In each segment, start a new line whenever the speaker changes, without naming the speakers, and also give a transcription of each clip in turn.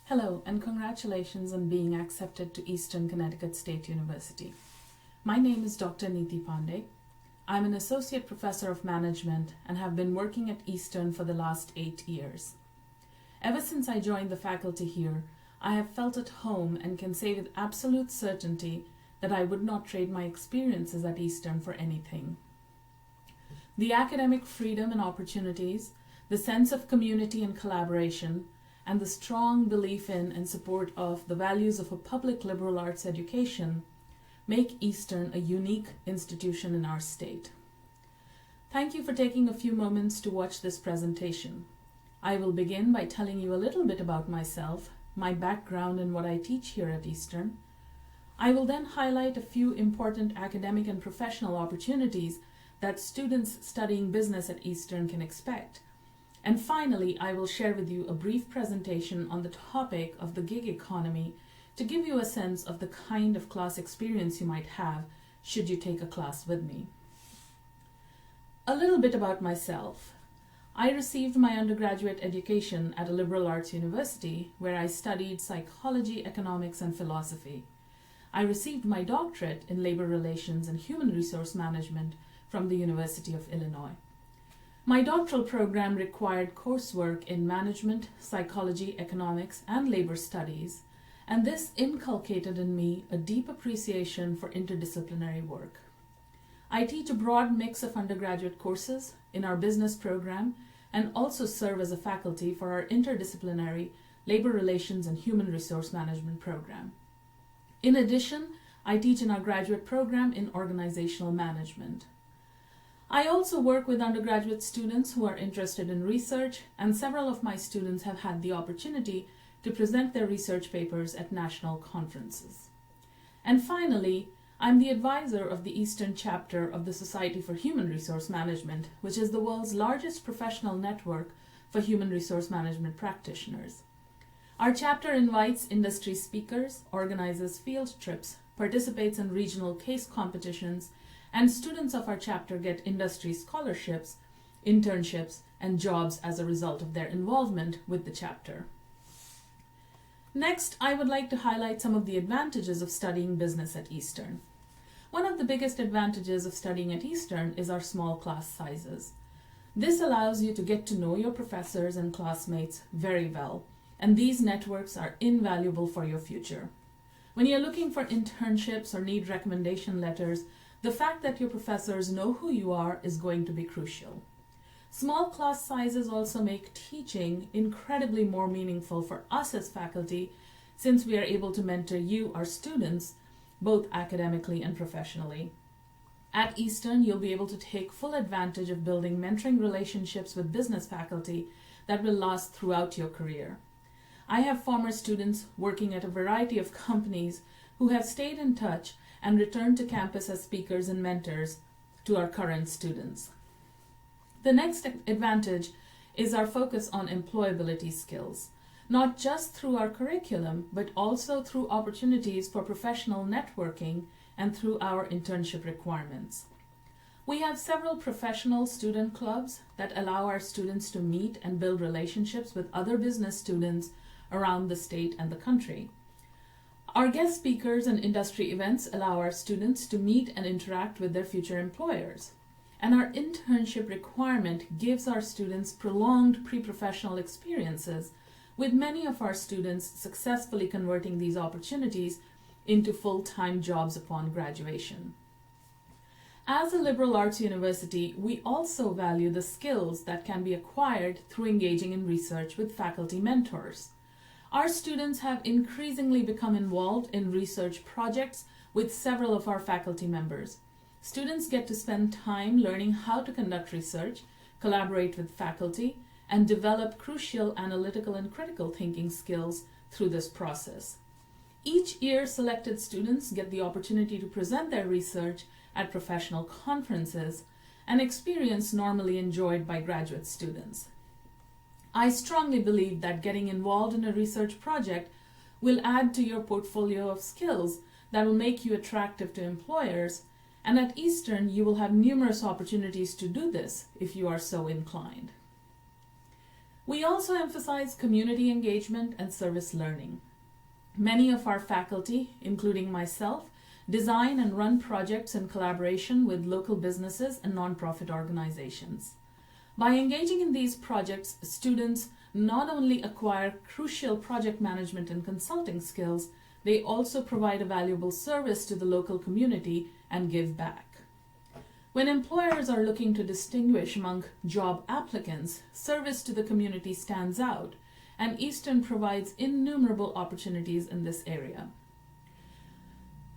Hello, and congratulations on being accepted to Eastern Connecticut State University. My name is Dr. Niti Pandey. I'm an associate professor of management and have been working at Eastern for the last 8 years. Ever since I joined the faculty here, I have felt at home and can say with absolute certainty that I would not trade my experiences at Eastern for anything. The academic freedom and opportunities, the sense of community and collaboration, and the strong belief in and support of the values of a public liberal arts education make Eastern a unique institution in our state. Thank you for taking a few moments to watch this presentation. I will begin by telling you a little bit about myself, my background, and what I teach here at Eastern. I will then highlight a few important academic and professional opportunities that students studying business at Eastern can expect. And finally, I will share with you a brief presentation on the topic of the gig economy to give you a sense of the kind of class experience you might have should you take a class with me. A little bit about myself. I received my undergraduate education at a liberal arts university where I studied psychology, economics, and philosophy. I received my doctorate in labor relations and human resource management from the University of Illinois. My doctoral program required coursework in management, psychology, economics, and labor studies, and this inculcated in me a deep appreciation for interdisciplinary work. I teach a broad mix of undergraduate courses in our business program and also serve as a faculty for our interdisciplinary labor relations and human resource management program. In addition, I teach in our graduate program in organizational management. I also work with undergraduate students who are interested in research, and several of my students have had the opportunity to present their research papers at national conferences. And finally, I'm the advisor of the Eastern chapter of the Society for Human Resource Management, which is the world's largest professional network for human resource management practitioners. Our chapter invites industry speakers, organizes field trips, participates in regional case competitions, and students of our chapter get industry scholarships, internships, and jobs as a result of their involvement with the chapter. Next, I would like to highlight some of the advantages of studying business at Eastern. One of the biggest advantages of studying at Eastern is our small class sizes. This allows you to get to know your professors and classmates very well, and these networks are invaluable for your future. When you're looking for internships or need recommendation letters, the fact that your professors know who you are is going to be crucial. Small class sizes also make teaching incredibly more meaningful for us as faculty, since we are able to mentor you, our students, both academically and professionally. At Eastern, you'll be able to take full advantage of building mentoring relationships with business faculty that will last throughout your career. I have former students working at a variety of companies who have stayed in touch and returned to campus as speakers and mentors to our current students. The next advantage is our focus on employability skills, not just through our curriculum, but also through opportunities for professional networking and through our internship requirements. We have several professional student clubs that allow our students to meet and build relationships with other business students around the state and the country. Our guest speakers and industry events allow our students to meet and interact with their future employers. And our internship requirement gives our students prolonged pre-professional experiences, with many of our students successfully converting these opportunities into full-time jobs upon graduation. As a liberal arts university, we also value the skills that can be acquired through engaging in research with faculty mentors. Our students have increasingly become involved in research projects with several of our faculty members. Students get to spend time learning how to conduct research, collaborate with faculty, and develop crucial analytical and critical thinking skills through this process. Each year, selected students get the opportunity to present their research at professional conferences, an experience normally enjoyed by graduate students. I strongly believe that getting involved in a research project will add to your portfolio of skills that will make you attractive to employers, and at Eastern you will have numerous opportunities to do this if you are so inclined. We also emphasize community engagement and service learning. Many of our faculty, including myself, design and run projects in collaboration with local businesses and nonprofit organizations. By engaging in these projects, students not only acquire crucial project management and consulting skills, they also provide a valuable service to the local community and give back. When employers are looking to distinguish among job applicants, service to the community stands out, and Eastern provides innumerable opportunities in this area.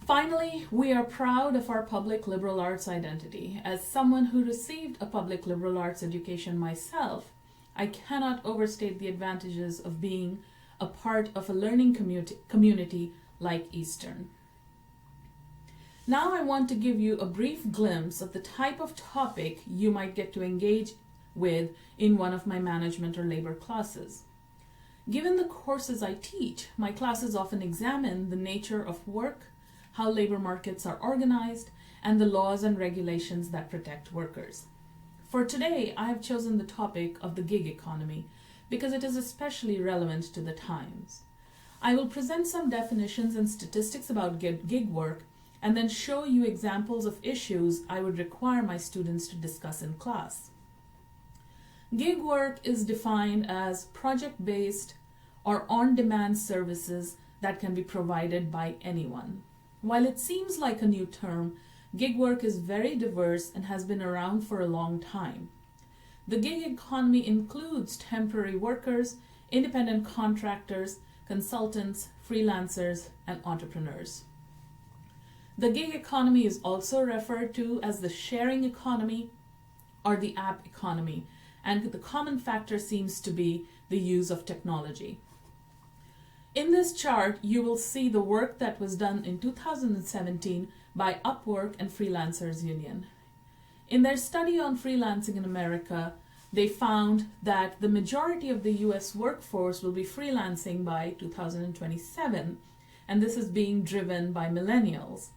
Finally, we are proud of our public liberal arts identity. As someone who received a public liberal arts education myself, I cannot overstate the advantages of being a part of a learning community like Eastern. Now I want to give you a brief glimpse of the type of topic you might get to engage with in one of my management or labor classes. Given the courses I teach, my classes often examine the nature of work, how labor markets are organized, and the laws and regulations that protect workers. For today, I have chosen the topic of the gig economy because it is especially relevant to the times. I will present some definitions and statistics about gig work and then show you examples of issues I would require my students to discuss in class. Gig work is defined as project-based or on-demand services that can be provided by anyone. While it seems like a new term, gig work is very diverse and has been around for a long time. The gig economy includes temporary workers, independent contractors, consultants, freelancers, and entrepreneurs. The gig economy is also referred to as the sharing economy or the app economy, and the common factor seems to be the use of technology. In this chart, you will see the work that was done in 2017 by Upwork and Freelancers Union. In their study on freelancing in America, they found that the majority of the US workforce will be freelancing by 2027, and this is being driven by millennials.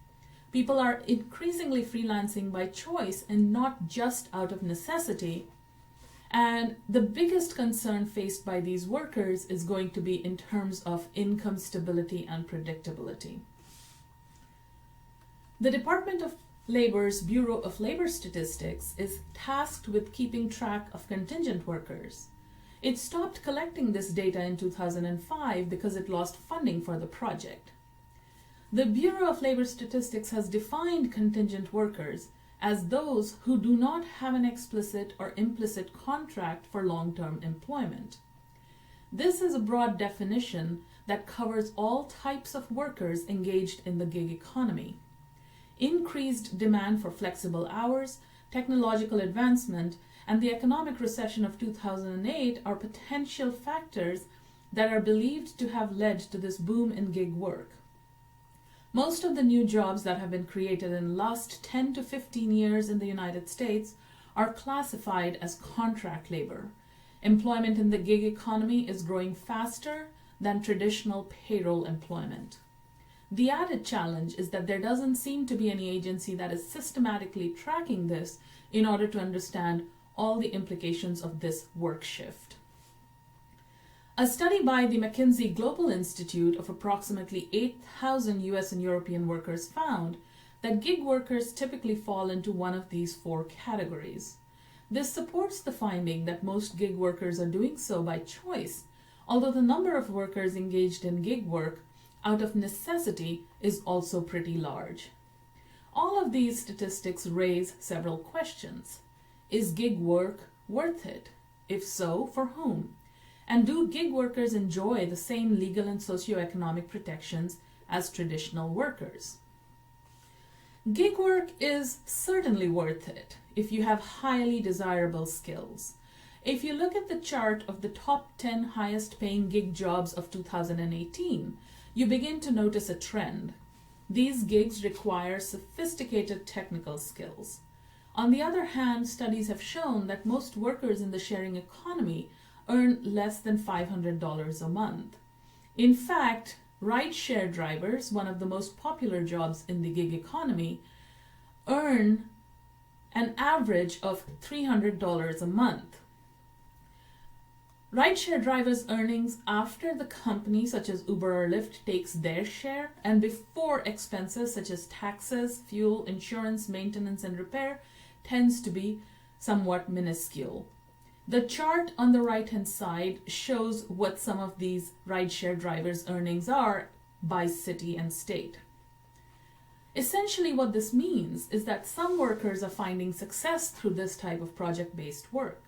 People are increasingly freelancing by choice and not just out of necessity. And the biggest concern faced by these workers is going to be in terms of income stability and predictability. The Department of Labor's Bureau of Labor Statistics is tasked with keeping track of contingent workers. It stopped collecting this data in 2005 because it lost funding for the project. The Bureau of Labor Statistics has defined contingent workers as those who do not have an explicit or implicit contract for long-term employment. This is a broad definition that covers all types of workers engaged in the gig economy. Increased demand for flexible hours, technological advancement, and the economic recession of 2008 are potential factors that are believed to have led to this boom in gig work. Most of the new jobs that have been created in the last 10 to 15 years in the United States are classified as contract labor. Employment in the gig economy is growing faster than traditional payroll employment. The added challenge is that there doesn't seem to be any agency that is systematically tracking this in order to understand all the implications of this work shift. A study by the McKinsey Global Institute of approximately 8,000 US and European workers found that gig workers typically fall into one of these four categories. This supports the finding that most gig workers are doing so by choice, although the number of workers engaged in gig work out of necessity is also pretty large. All of these statistics raise several questions. Is gig work worth it? If so, for whom? And do gig workers enjoy the same legal and socioeconomic protections as traditional workers? Gig work is certainly worth it if you have highly desirable skills. If you look at the chart of the top 10 highest paying gig jobs of 2018, you begin to notice a trend. These gigs require sophisticated technical skills. On the other hand, studies have shown that most workers in the sharing economy earn less than $500 a month. In fact, rideshare drivers, one of the most popular jobs in the gig economy, earn an average of $300 a month. Rideshare drivers' earnings after the company, such as Uber or Lyft, takes their share and before expenses such as taxes, fuel, insurance, maintenance, and repair tends to be somewhat minuscule. The chart on the right-hand side shows what some of these rideshare drivers' earnings are by city and state. Essentially, what this means is that some workers are finding success through this type of project-based work.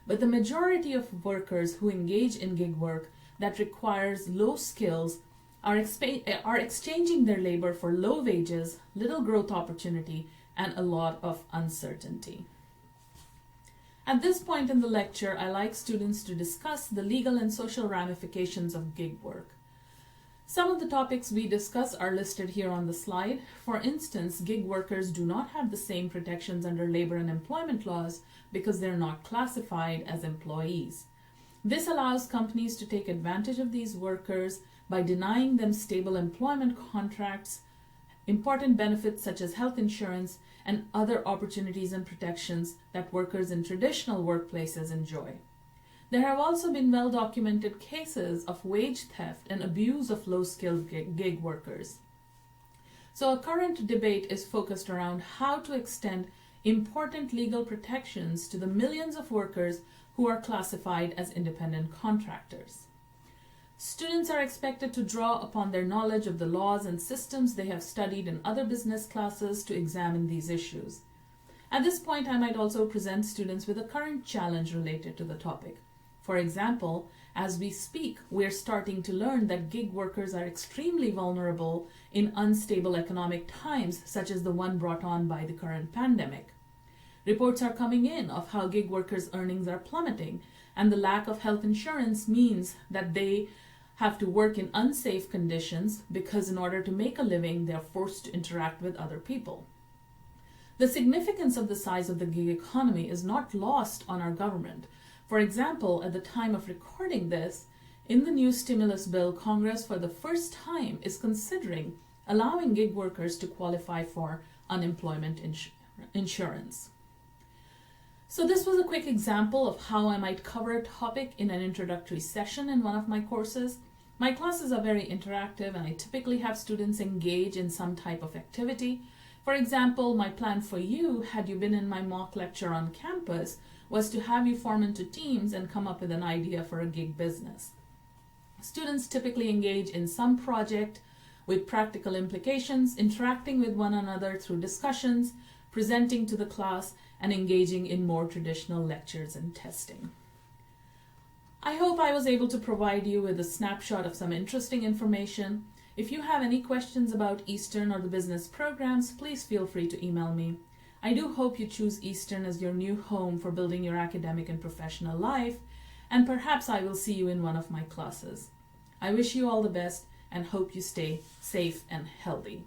But the majority of workers who engage in gig work that requires low skills are exchanging their labor for low wages, little growth opportunity, and a lot of uncertainty. At this point in the lecture, I like students to discuss the legal and social ramifications of gig work. Some of the topics we discuss are listed here on the slide. For instance, gig workers do not have the same protections under labor and employment laws because they're not classified as employees. This allows companies to take advantage of these workers by denying them stable employment contracts, important benefits such as health insurance, and other opportunities and protections that workers in traditional workplaces enjoy. There have also been well-documented cases of wage theft and abuse of low-skilled gig workers. So a current debate is focused around how to extend important legal protections to the millions of workers who are classified as independent contractors. Students are expected to draw upon their knowledge of the laws and systems they have studied in other business classes to examine these issues. At this point, I might also present students with a current challenge related to the topic. For example, as we speak, we're starting to learn that gig workers are extremely vulnerable in unstable economic times, such as the one brought on by the current pandemic. Reports are coming in of how gig workers' earnings are plummeting, and the lack of health insurance means that they have to work in unsafe conditions because in order to make a living, they are forced to interact with other people. The significance of the size of the gig economy is not lost on our government. For example, at the time of recording this, in the new stimulus bill, Congress for the first time is considering allowing gig workers to qualify for unemployment insurance. So this was a quick example of how I might cover a topic in an introductory session in one of my courses. My classes are very interactive and I typically have students engage in some type of activity. For example, my plan for you, had you been in my mock lecture on campus, was to have you form into teams and come up with an idea for a gig business. Students typically engage in some project with practical implications, interacting with one another through discussions, presenting to the class, and engaging in more traditional lectures and testing. I hope I was able to provide you with a snapshot of some interesting information. If you have any questions about Eastern or the business programs, please feel free to email me. I do hope you choose Eastern as your new home for building your academic and professional life, and perhaps I will see you in one of my classes. I wish you all the best and hope you stay safe and healthy.